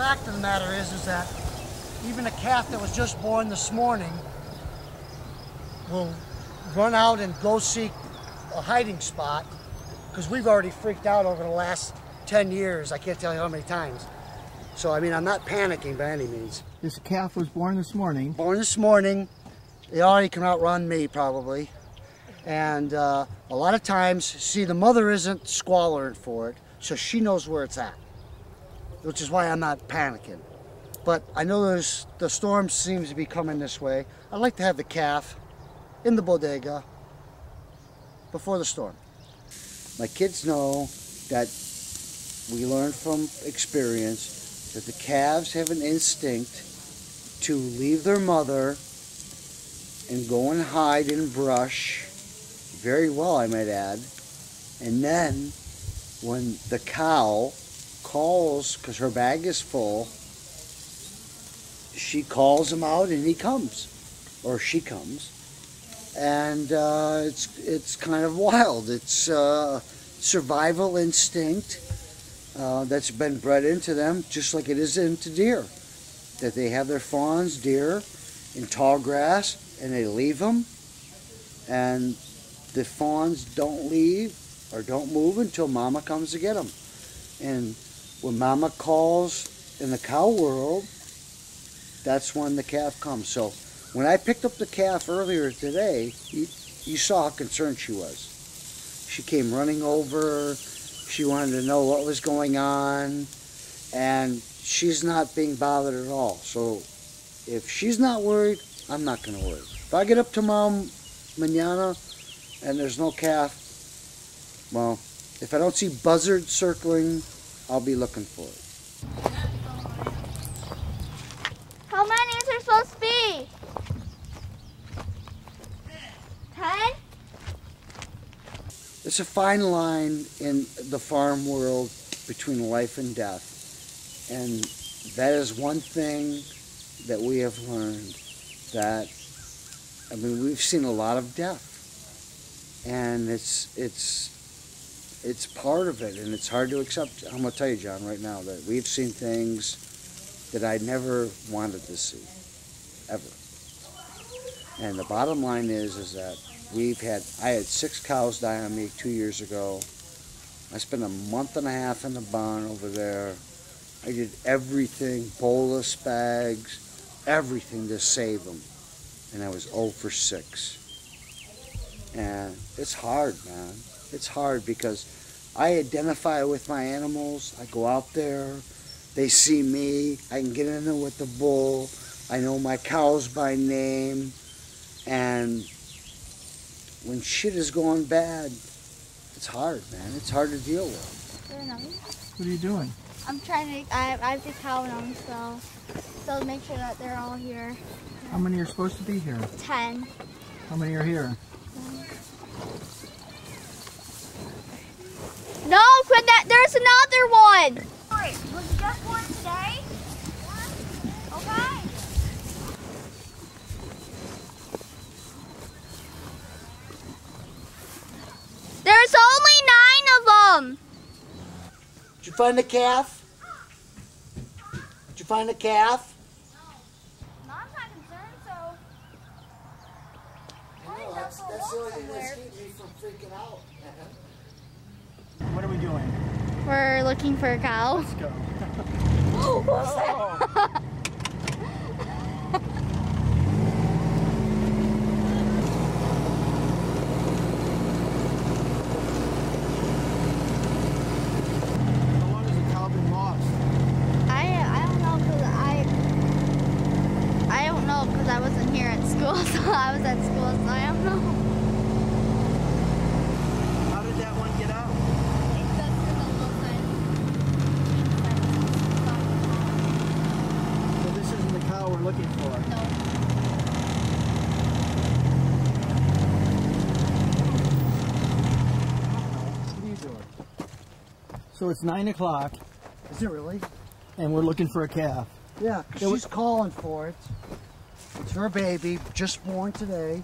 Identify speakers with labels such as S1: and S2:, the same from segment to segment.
S1: fact of the matter is that even a calf that was just born this morning will run out and go seek a hiding spot, because we've already freaked out over the last 10 years. I can't tell you how many times. So, I mean, I'm not panicking by any means.
S2: This calf was born this morning.
S1: Born this morning. They already can outrun me, probably. And a lot of times, see, the mother isn't squalling for it, so she knows where it's at, which is why I'm not panicking. But I know the storm seems to be coming this way. I'd like to have the calf in the bodega before the storm. My kids know that we learned from experience that the calves have an instinct to leave their mother and go and hide in brush, very well I might add, and then when the cow calls, because her bag is full, she calls him out and he comes, or she comes, and it's kind of wild. It's survival instinct that's been bred into them, just like it is into deer, that they have their fawns, deer, in tall grass, and they leave them, and the fawns don't leave or don't move until mama comes to get them. And when mama calls in the cow world, that's when the calf comes. So when I picked up the calf earlier today, you saw how concerned she was. She came running over. She wanted to know what was going on, and she's not being bothered at all. So if she's not worried, I'm not going to worry. If I get up tomorrow mañana and there's no calf, well, if I don't see buzzard circling, I'll be looking for it.
S3: How many is there supposed to be? 10?
S1: It's a fine line in the farm world between life and death. And that is one thing that we have learned, that, I mean, we've seen a lot of death. And it's part of it, and it's hard to accept. I'm going to tell you, John, right now, that we've seen things that I never wanted to see, ever. And the bottom line is that I had 6 cows die on me 2 years ago. I spent a month and a half in the barn over there. I did everything, bolus bags, everything to save them. And I was 0 for 6. And it's hard, man. It's hard because I identify with my animals. I go out there. They see me. I can get in there with the bull. I know my cows by name. And when shit is going bad, it's hard, man. It's hard to deal with.
S2: What are you doing?
S3: I'm trying to, I have to count them, so make sure that they're all here.
S2: How many are supposed to be here?
S3: 10.
S2: How many are here?
S3: No, but there's another one. Was it just one today? Okay. There's only 9 of them.
S1: Did you find the calf? Did you find the calf?
S3: No. Mom's not concerned, so.
S1: No, that's the only thing that's keeping me from freaking out.
S2: What are we doing?
S3: We're looking for a cow.
S2: Let's go.
S3: What's that?
S2: How long has the cow been lost?
S3: I don't know, because I wasn't here at school, so I was at school, so I don't know.
S2: How did that one get out? So this isn't the cow we're looking for.
S3: No.
S2: What are you doing? So it's 9 o'clock,
S1: Is it really?
S2: and we're looking for a calf.
S1: Yeah, she's calling for it. It's her baby, just born today.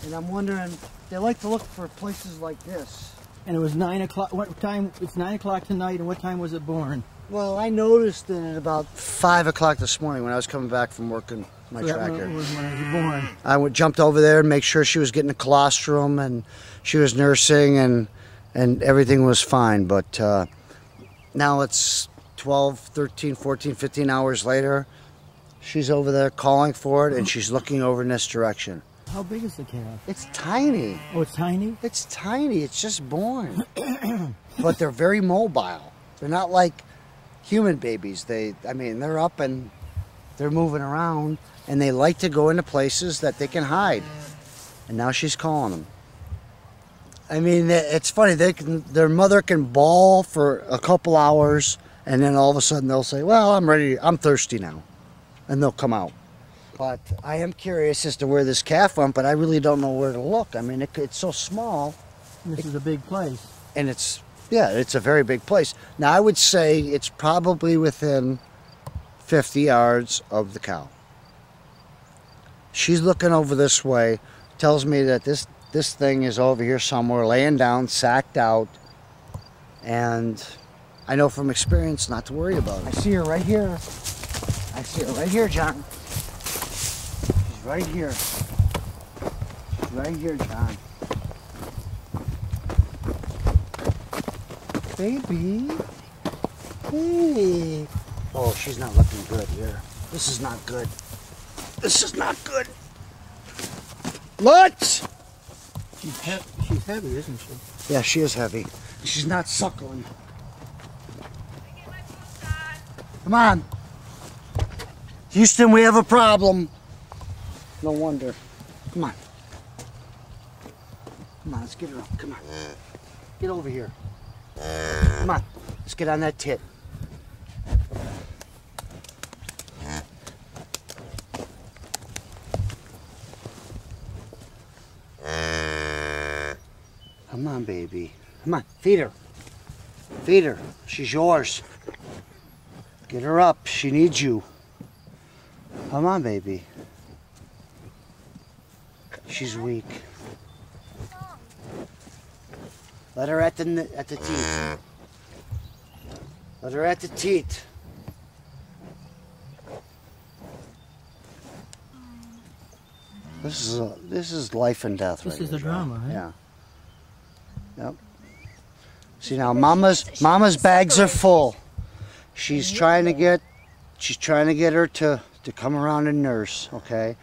S1: And I'm wondering, they like to look for places like this.
S2: And it was 9 o'clock. What time? It's 9 o'clock tonight, and what time was it born?
S1: Well, I noticed it at about 5 o'clock this morning when I was coming back from working my
S2: So that
S1: tractor.
S2: was when it was born.
S1: I jumped over there and make sure she was getting a colostrum and she was nursing and everything was fine. But now it's 12, 13, 14, 15 hours later. She's over there calling for it and she's looking over in this direction.
S2: How big is the calf?
S1: It's tiny.
S2: Oh, it's tiny?
S1: It's tiny. It's just born. But they're very mobile. They're not like human babies. I mean, they're up and they're moving around and they like to go into places that they can hide. And now she's calling them. I mean, it's funny. Their mother can bawl for a couple hours and then all of a sudden they'll say, well, I'm ready. I'm thirsty now. And they'll come out. But I am curious as to where this calf went, but I really don't know where to look. I mean, it's so small.
S2: This is a big place.
S1: And it's a very big place. Now, I would say it's probably within 50 yards of the cow. She's looking over this way, tells me that this thing is over here somewhere, laying down, sacked out. And I know from experience not to worry about it. I see her right here. I see her right here, John. She's right here. She's right here, John. Baby. Hey. Oh, she's not looking good here. This is not good. This is not good. Lutz!
S2: She's heavy, isn't she?
S1: Yeah, she is heavy. She's not suckling. Come on. Houston, we have a problem. No wonder. Come on. Come on, let's get her up. Come on. Get over here. Come on. Let's get on that tit. Come on, baby. Come on, feed her. Feed her. She's yours. Get her up. She needs you. Come on, baby. She's weak. Let her at the teeth. Let her at the teeth. This is life and death.
S2: This
S1: right
S2: is the
S1: here,
S2: drama,
S1: John.
S2: eh?
S1: Yeah. Yep. See now, Mama's bags are full. She's trying to get her to come around and nurse. Okay,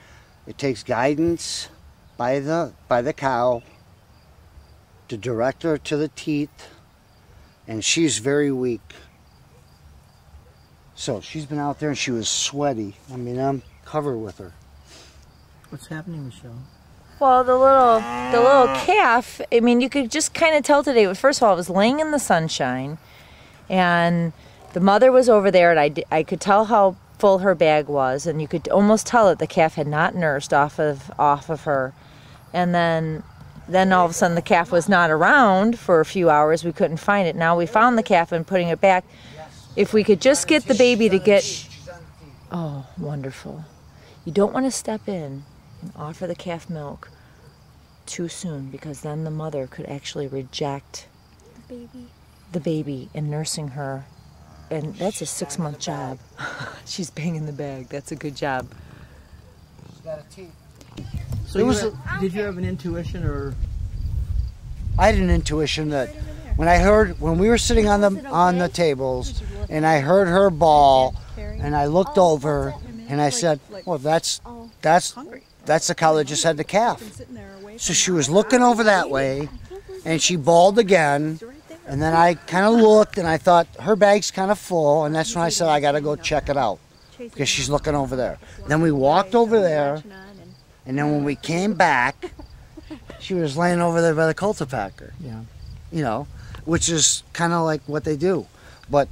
S1: it takes guidance by the cow to direct her to the teeth, and she's very weak. So she's been out there and she was sweaty. I mean, I'm covered with her.
S2: What's happening, Michelle?
S4: Well, the little calf, I mean, you could just kind of tell today. But first of all, it was laying in the sunshine, and the mother was over there, and I could tell how full her bag was, and you could almost tell that the calf had not nursed off of her. And then all of a sudden the calf was not around for a few hours. We couldn't find it. Now we found the calf and putting it back. If we could just get the baby to get, oh, wonderful. You don't want to step in and offer the calf milk too soon, because then the mother could actually reject the baby in nursing her. And that's a 6-month job. She's banging the bag. That's a good job.
S1: She's got a teeth.
S2: So did you have an intuition, or?
S1: I had an intuition that when we were sitting on the tables and I heard her bawl and I looked over and I said, well, that's the cow that just had the calf. So she was looking over that way and she bawled again, and then I kind of looked and I thought her bag's kind of full, and that's when I said I got to go check it out because she's looking over there. Then we walked over there, and then when we came back, she was laying over there by the cultipacker.
S2: Yeah.
S1: You know, which is kind of like what they do. But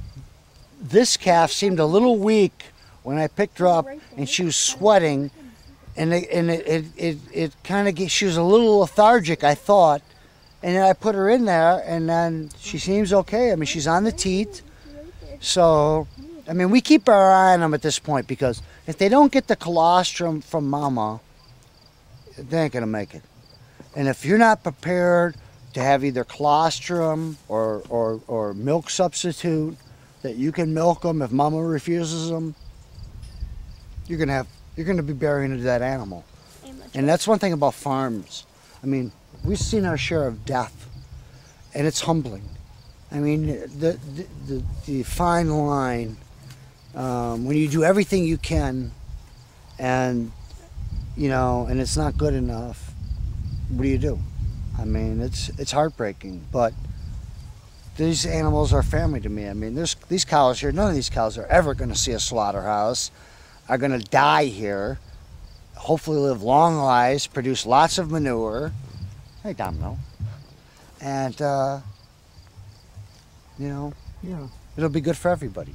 S1: this calf seemed a little weak when I picked her up, and she was sweating, and it kind of, she was a little lethargic, I thought, and then I put her in there, and then she seems okay. I mean, she's on the teat, so, I mean, we keep our eye on them at this point, because if they don't get the colostrum from Mama, they ain't gonna make it. And if you're not prepared to have either colostrum or milk substitute, that you can milk them if mama refuses them, you're gonna be burying a dead animal. And that's one thing about farms. I mean, we've seen our share of death, and it's humbling. I mean, the fine line when you do everything you can, and and it's not good enough. What do? I mean, it's heartbreaking, but these animals are family to me. I mean, these cows here, none of these cows are ever going to see a slaughterhouse, are going to die here, hopefully live long lives, produce lots of manure. Hey, Domino. And,
S2: Yeah.
S1: it'll be good for everybody.